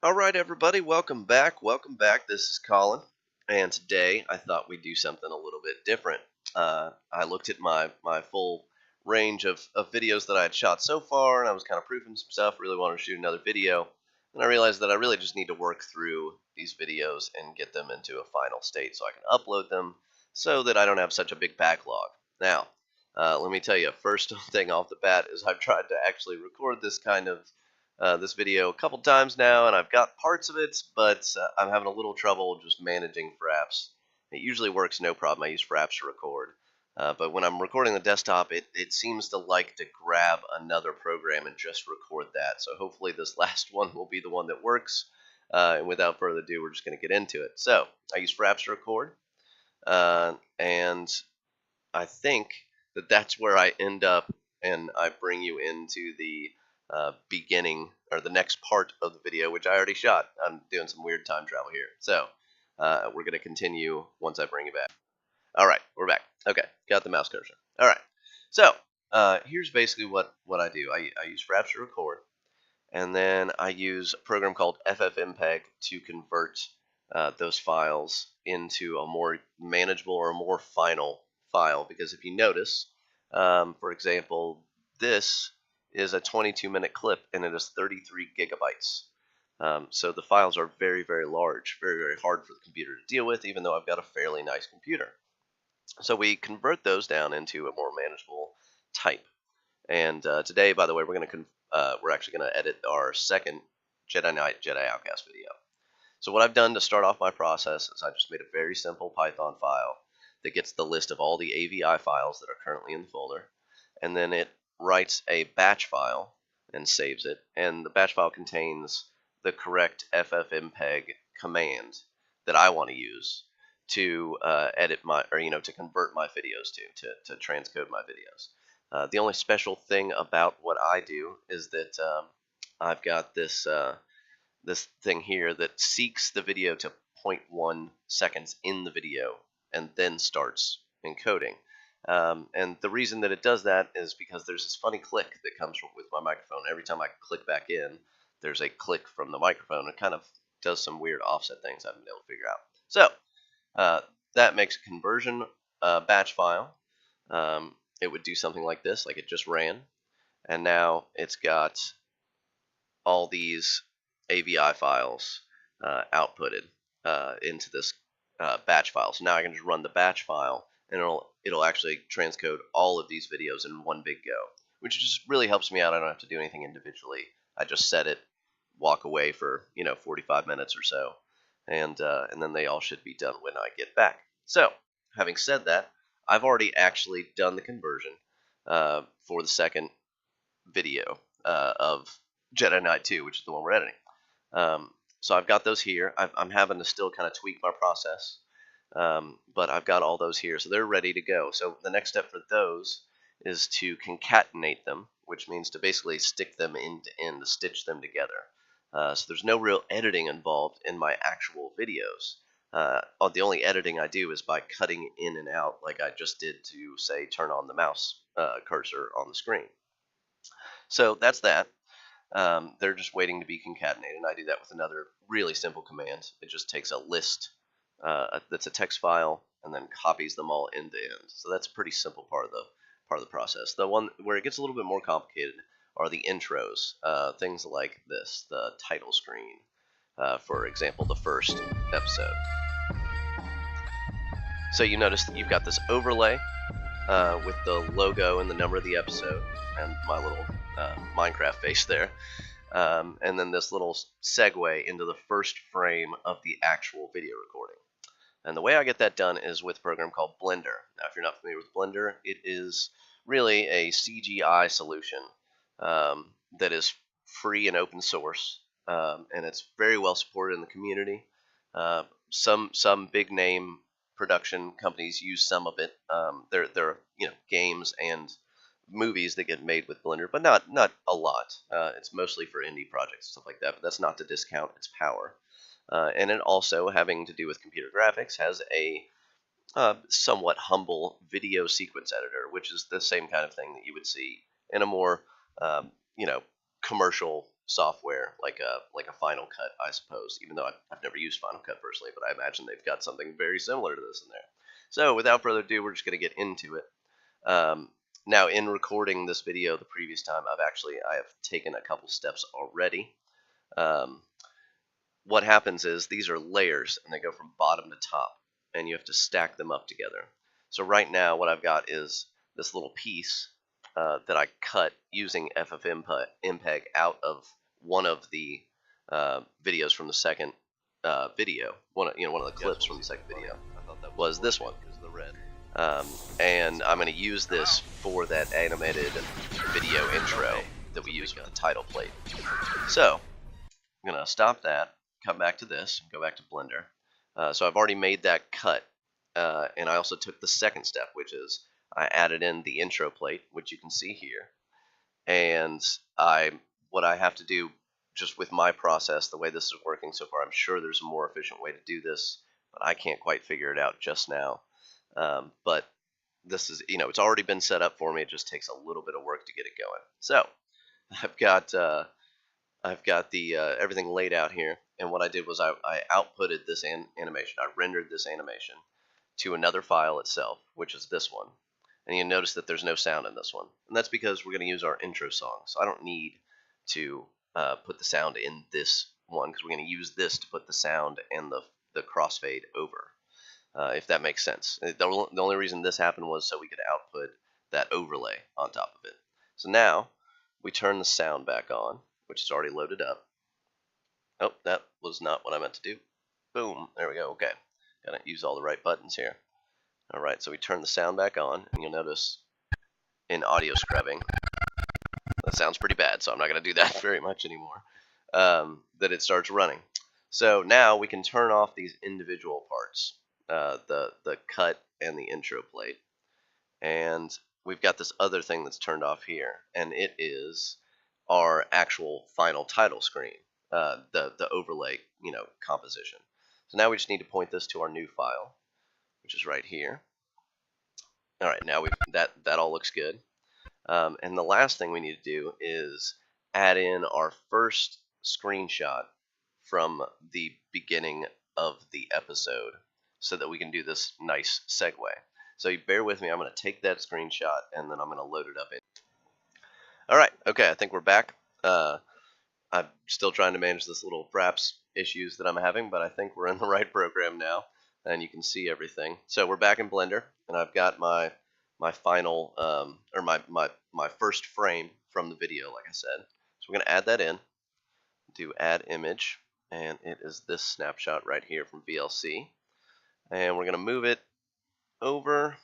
All right, everybody, welcome back. Welcome back. This is Colin, and today I thought we'd do something a little bit different. I looked at my full range of videos that I had shot so far, and I was kind of proofing some stuff. Really wanted to shoot another video, and I realized that I really just need to work through these videos and get them into a final state so I can upload them, so that I don't have such a big backlog. Now, let me tell you, first thing off the bat is I've tried to actually record this video a couple times now, and I've got parts of it, but I'm having a little trouble just managing Fraps. It usually works no problem. I use Fraps to record, but when I'm recording the desktop, it seems to like to grab another program and just record that. So hopefully this last one will be the one that works. And without further ado, we're just going to get into it. So I use Fraps to record, and I think that that's where I end up, and I bring you into the beginning or the next part of the video, which I already shot. I'm doing some weird time travel here. So we're going to continue once I bring you back. All right, we're back. Okay, got the mouse cursor. All right, so here's basically what I do. I use Fraps to record, and then I use a program called FFmpeg to convert those files into a more manageable or a more final file. Because if you notice, for example, this is a 22-minute clip, and it is 33 gigabytes. So the files are very, very large, very, very hard for the computer to deal with, even though I've got a fairly nice computer. So we convert those down into a more manageable type. And today, by the way, we're actually going to edit our second Jedi Knight, Jedi Outcast video. So what I've done to start off my process is I just made a very simple Python file that gets the list of all the AVI files that are currently in the folder, and then it writes a batch file and saves it, and the batch file contains the correct FFmpeg command that I want to use to edit to convert my videos to transcode my videos. The only special thing about what I do is that I've got this thing here that seeks the video to 0.1 seconds in the video and then starts encoding. And the reason that it does that is because there's this funny click that comes with my microphone. Every time I click back in, there's a click from the microphone. It kind of does some weird offset things I haven't been able to figure out. So that makes a conversion batch file. It would do something like this, like it just ran. And now it's got all these AVI files outputted into this batch file. So now I can just run the batch file, and it'll actually transcode all of these videos in one big go, which just really helps me out. I don't have to do anything individually. I just set it, walk away for 45 minutes or so, and then they all should be done when I get back. So having said that, I've already actually done the conversion for the second video of Jedi Knight 2, which is the one we're editing. So I've got those here. I'm having to still kind of tweak my process. But I've got all those here, so they're ready to go. So the next step for those is to concatenate them, which means to basically stick them end to end, to stitch them together. So there's no real editing involved in my actual videos. The only editing I do is by cutting in and out, like I just did to, say, turn on the mouse cursor on the screen. So that's that. They're just waiting to be concatenated, and I do that with another really simple command. It just takes a list that's a text file and then copies them all end to end. So that's a pretty simple part of the process. The one where it gets a little bit more complicated are the intros, things like this, the title screen, for example, the first episode. So you notice that you've got this overlay with the logo and the number of the episode and my little Minecraft face there. And then this little segue into the first frame of the actual video recording. And the way I get that done is with a program called Blender. Now, if you're not familiar with Blender, it is really a CGI solution that is free and open source, and it's very well supported in the community. Some big name production companies use some of it. There are games and movies that get made with Blender, but not a lot. It's mostly for indie projects, stuff like that. But that's not to discount its power. And it also, having to do with computer graphics, has a somewhat humble video sequence editor, which is the same kind of thing that you would see in a more commercial software like a Final Cut, I suppose. Even though I've never used Final Cut personally, but I imagine they've got something very similar to this in there. So without further ado, we're just going to get into it. Now, in recording this video the previous time, I have taken a couple steps already. What happens is these are layers, and they go from bottom to top, and you have to stack them up together. So right now, what I've got is this little piece that I cut using FFmpeg out of one of the videos from the second video. One of the clips from the second video was this one. And I'm going to use this for that animated video intro that we use with the title plate. So I'm going to stop that, come back to this, go back to Blender. So I've already made that cut, and I also took the second step, which is I added in the intro plate, which you can see here. And what I have to do, just with my process, the way this is working so far, I'm sure there's a more efficient way to do this, but I can't quite figure it out just now. But this is, it's already been set up for me. It just takes a little bit of work to get it going. So I've got the everything laid out here, and what I did was I outputted this animation. I rendered this animation to another file itself, which is this one. And you notice that there's no sound in this one, and that's because we're going to use our intro song. So I don't need to put the sound in this one, because we're going to use this to put the sound and the crossfade over. If that makes sense. The only reason this happened was so we could output that overlay on top of it. So now we turn the sound back on, which is already loaded up. Oh, that was not what I meant to do. Boom, there we go. Okay, gotta use all the right buttons here. Alright, so we turn the sound back on, and you'll notice in audio scrubbing, that sounds pretty bad, so I'm not going to do that very much anymore, that it starts running. So now we can turn off these individual parts. The cut and the intro plate, and we've got this other thing that's turned off here, and it is our actual final title screen, the overlay composition. So now we just need to point this to our new file, which is right here. All right, now that all looks good, and the last thing we need to do is add in our first screenshot from the beginning of the episode, so that we can do this nice segue. So you bear with me, I'm going to take that screenshot and then I'm going to load it up in. Alright, okay, I think we're back. I'm still trying to manage this little perhaps issues that I'm having, but I think we're in the right program now, and you can see everything. So we're back in Blender, and I've got my final, or my first frame from the video, like I said. So we're going to add that in, do add image, and it is this snapshot right here from VLC. And we're going to move it over,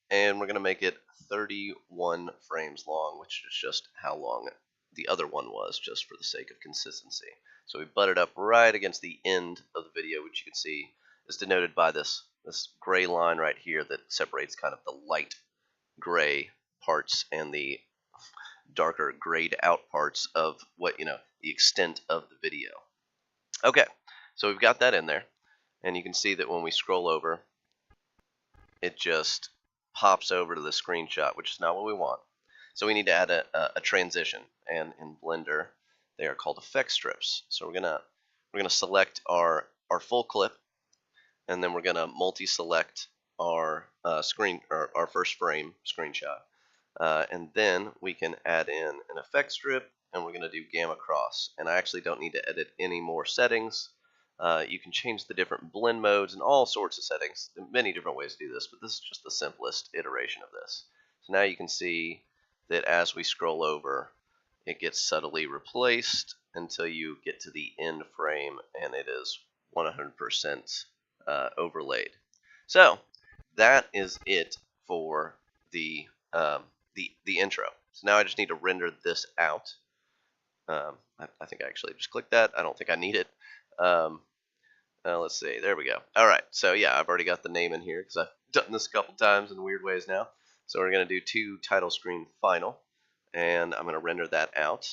and we're going to make it 31 frames long, which is just how long the other one was, just for the sake of consistency. So we butt it up right against the end of the video, which you can see is denoted by this gray line right here that separates kind of the light gray parts and the darker grayed out parts of the extent of the video. Okay, so we've got that in there. And you can see that when we scroll over, it just pops over to the screenshot, which is not what we want. So we need to add a transition, and in Blender, they are called effect strips. So we're gonna select our full clip, and then we're gonna multi-select our our first frame screenshot, and then we can add in an effect strip, and we're gonna do gamma cross. And I actually don't need to edit any more settings. You can change the different blend modes and all sorts of settings. There are many different ways to do this, but this is just the simplest iteration of this. So now you can see that as we scroll over, it gets subtly replaced until you get to the end frame, and it is 100% overlaid. So that is it for the intro. So now I just need to render this out. I think I actually just clicked that. I don't think I need it. Let's see, there we go. Alright, so yeah, I've already got the name in here because I've done this a couple times in weird ways now. So we're going to do to title screen final, and I'm going to render that out.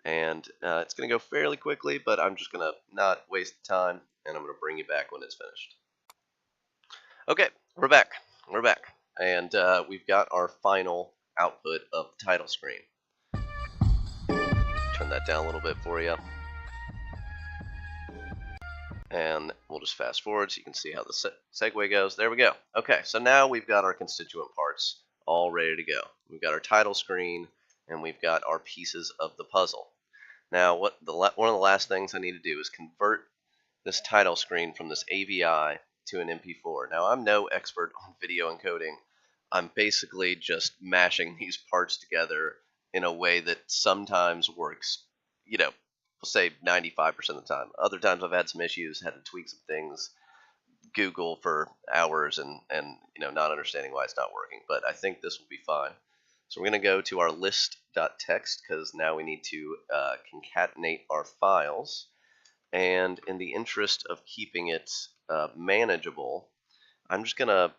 And it's going to go fairly quickly, but I'm just going to not waste time, and I'm going to bring you back when it's finished. Okay, we're back. And we've got our final output of the title screen. turn that down a little bit for you. And we'll just fast forward so you can see how the segue goes. There we go. Okay, so now we've got our constituent parts all ready to go. We've got our title screen, and we've got our pieces of the puzzle. Now, one of the last things I need to do is convert this title screen from this AVI to an MP4. Now, I'm no expert on video encoding. I'm basically just mashing these parts together in a way that sometimes works, you know, we'll say 95% of the time. Other times I've had some issues, had to tweak some things, Google for hours, and not understanding why it's not working. But I think this will be fine. So we're going to go to our list.txt because now we need to concatenate our files. And in the interest of keeping it manageable, I'm just gonna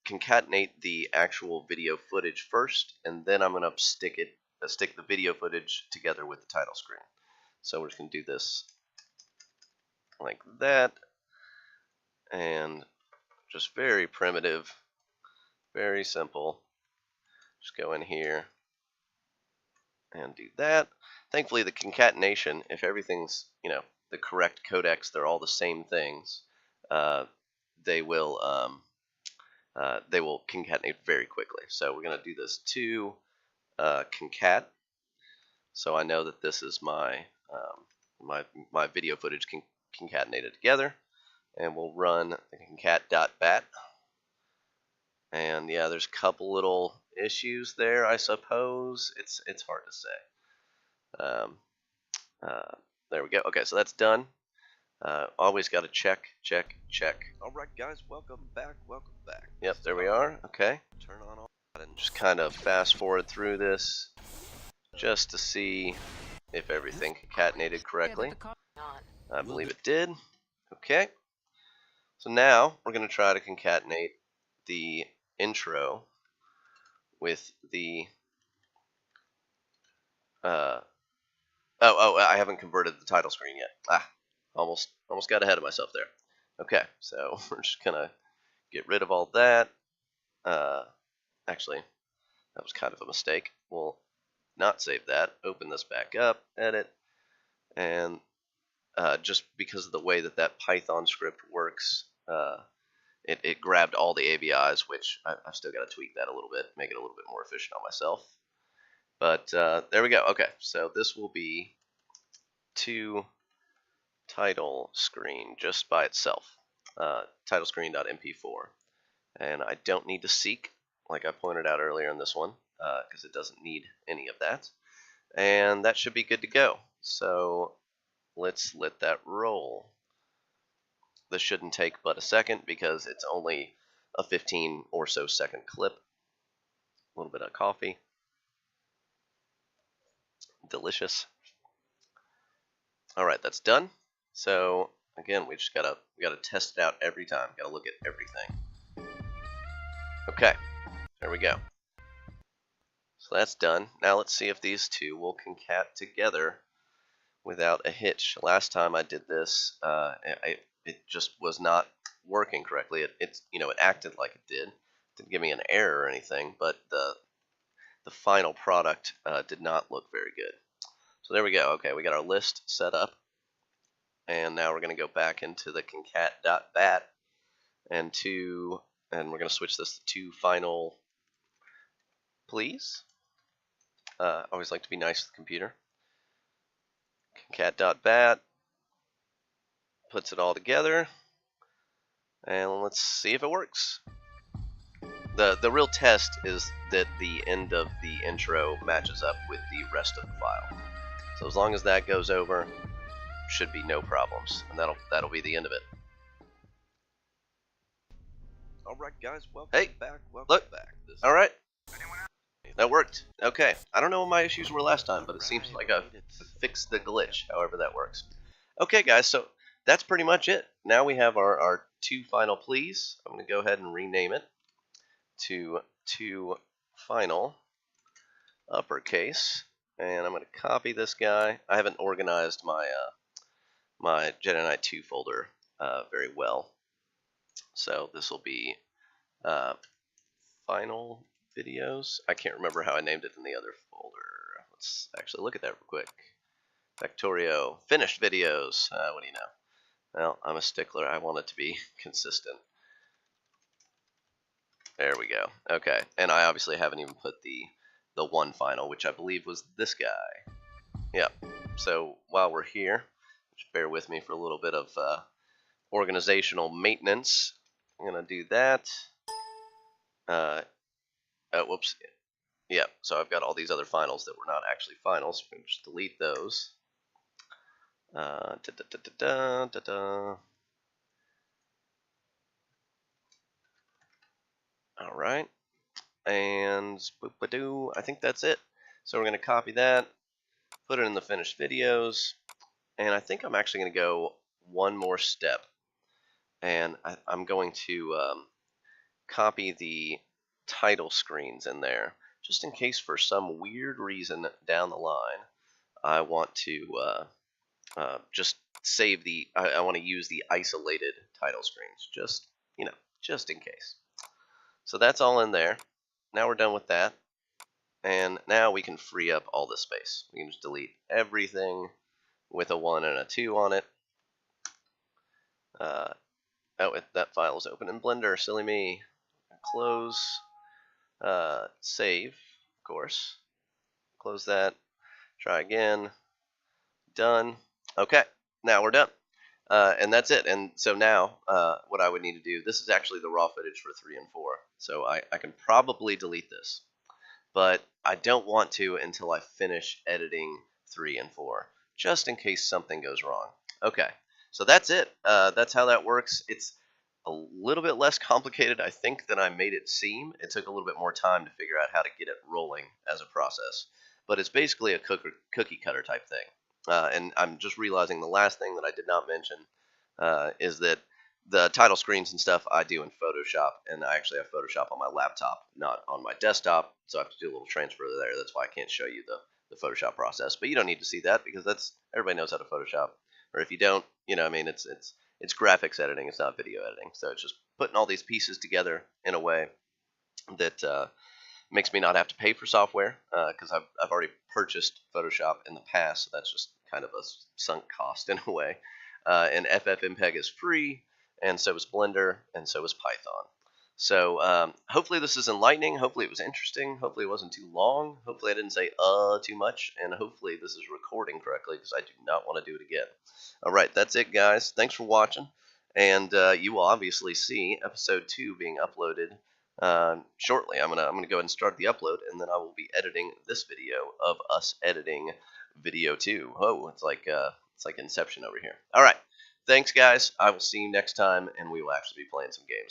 concatenate the actual video footage first, and then I'm gonna stick the video footage together with the title screen. So we're just gonna do this like that, and just very primitive, very simple. Just go in here and do that. Thankfully, the concatenation, if everything's the correct codecs, they're all the same things, they will concatenate very quickly. So we're going to do this to concat. So I know that this is my my video footage concatenated together, and we'll run the concat.bat. And yeah, there's a couple little issues there, I suppose. It's hard to say. There we go. Okay, so that's done. Always got to check. All right, guys, welcome back. Yep, there we are. Okay. Turn on all and just kind of fast forward through this just to see if everything concatenated correctly. I believe it did. Okay. So now we're going to try to concatenate the intro with the I haven't converted the title screen yet. Almost got ahead of myself there. Okay, so we're just gonna get rid of all that. Actually, that was kind of a mistake. We'll not save that. Open this back up, edit, and just because of the way that Python script works, it grabbed all the AVIs, which I've still got to tweak that a little bit, make it a little bit more efficient on myself. But there we go. Okay, so this will be to title screen just by itself. Title screen.mp4. And I don't need to seek, like I pointed out earlier in this one, because it doesn't need any of that. And that should be good to go. So let's let that roll. This shouldn't take but a second because it's only a 15 or so second clip. A little bit of coffee. Delicious. All right, that's done. So again, we gotta test it out every time. Gotta look at everything. Okay, there we go. So that's done. Now let's see if these two will concat together without a hitch. Last time I did this, it just was not working correctly. It acted like it did. It didn't give me an error or anything, but the final product did not look very good. So there we go. Okay, we got our list set up, and now we're going to go back into the concat.bat and we're going to switch this to final, please. Always like to be nice to the computer. Concat.bat puts it all together, and let's see if it works. The real test is that the end of the intro matches up with the rest of the file. So as long as that goes over, should be no problems, and that'll be the end of it. All right, guys, welcome back. Look. All right, that worked. Okay, I don't know what my issues were last time, but it seems like I fixed the glitch. However that works. Okay, guys, so that's pretty much it. Now we have our two final pleas. I'm going to go ahead and rename it to final uppercase, and I'm going to copy this guy. I haven't organized my my Jedi Knight 2 folder very well, so this will be final videos. I can't remember how I named it in the other folder. Let's actually look at that real quick. Factorio, finished videos. What do you know? Well, I'm a stickler. I want it to be consistent. There we go. Okay, and I obviously haven't even put the one final, which I believe was this guy. Yep. So while we're here, just bear with me for a little bit of organizational maintenance. I'm gonna do that. Oh, whoops. Yep. So I've got all these other finals that were not actually finals. We can just delete those. Da, da, da, da, da, da. All right. And I think that's it. So we're going to copy that, put it in the finished videos, and I think I'm actually going to go one more step, and I'm going to copy the title screens in there, just in case for some weird reason down the line I want to just save I want to use the isolated title screens, just in case. So that's all in there. Now we're done with that. And now we can free up all this space. We can just delete everything with a 1 and a 2 on it. That file is open in Blender. Silly me. Close. Save, of course. Close that. Try again. Done. Okay. Now we're done. And that's it. And so now what I would need to do, this is actually the raw footage for 3 and 4. So I can probably delete this. But I don't want to until I finish editing 3 and 4, just in case something goes wrong. Okay, so that's it. That's how that works. It's a little bit less complicated, I think, than I made it seem. It took a little bit more time to figure out how to get it rolling as a process. But it's basically a cookie cutter type thing. And I'm just realizing the last thing that I did not mention is that the title screens and stuff I do in Photoshop, and I actually have Photoshop on my laptop, not on my desktop, so I have to do a little transfer there. That's why I can't show you the Photoshop process. But you don't need to see that because everybody knows how to Photoshop. Or if you don't, I mean, it's graphics editing, it's not video editing. So it's just putting all these pieces together in a way that makes me not have to pay for software because I've already purchased Photoshop in the past, so that's just kind of a sunk cost in a way. And FFmpeg is free, and so is Blender, and so is Python. So hopefully this is enlightening. Hopefully it was interesting. Hopefully it wasn't too long. Hopefully I didn't say too much. And hopefully this is recording correctly because I do not want to do it again. All right, that's it, guys. Thanks for watching. And you will obviously see episode 2 being uploaded shortly. I'm gonna go ahead and start the upload, and then I will be editing this video of us editing video 2. Oh, it's like Inception over here. All right. Thanks, guys. I will see you next time, and we will actually be playing some games.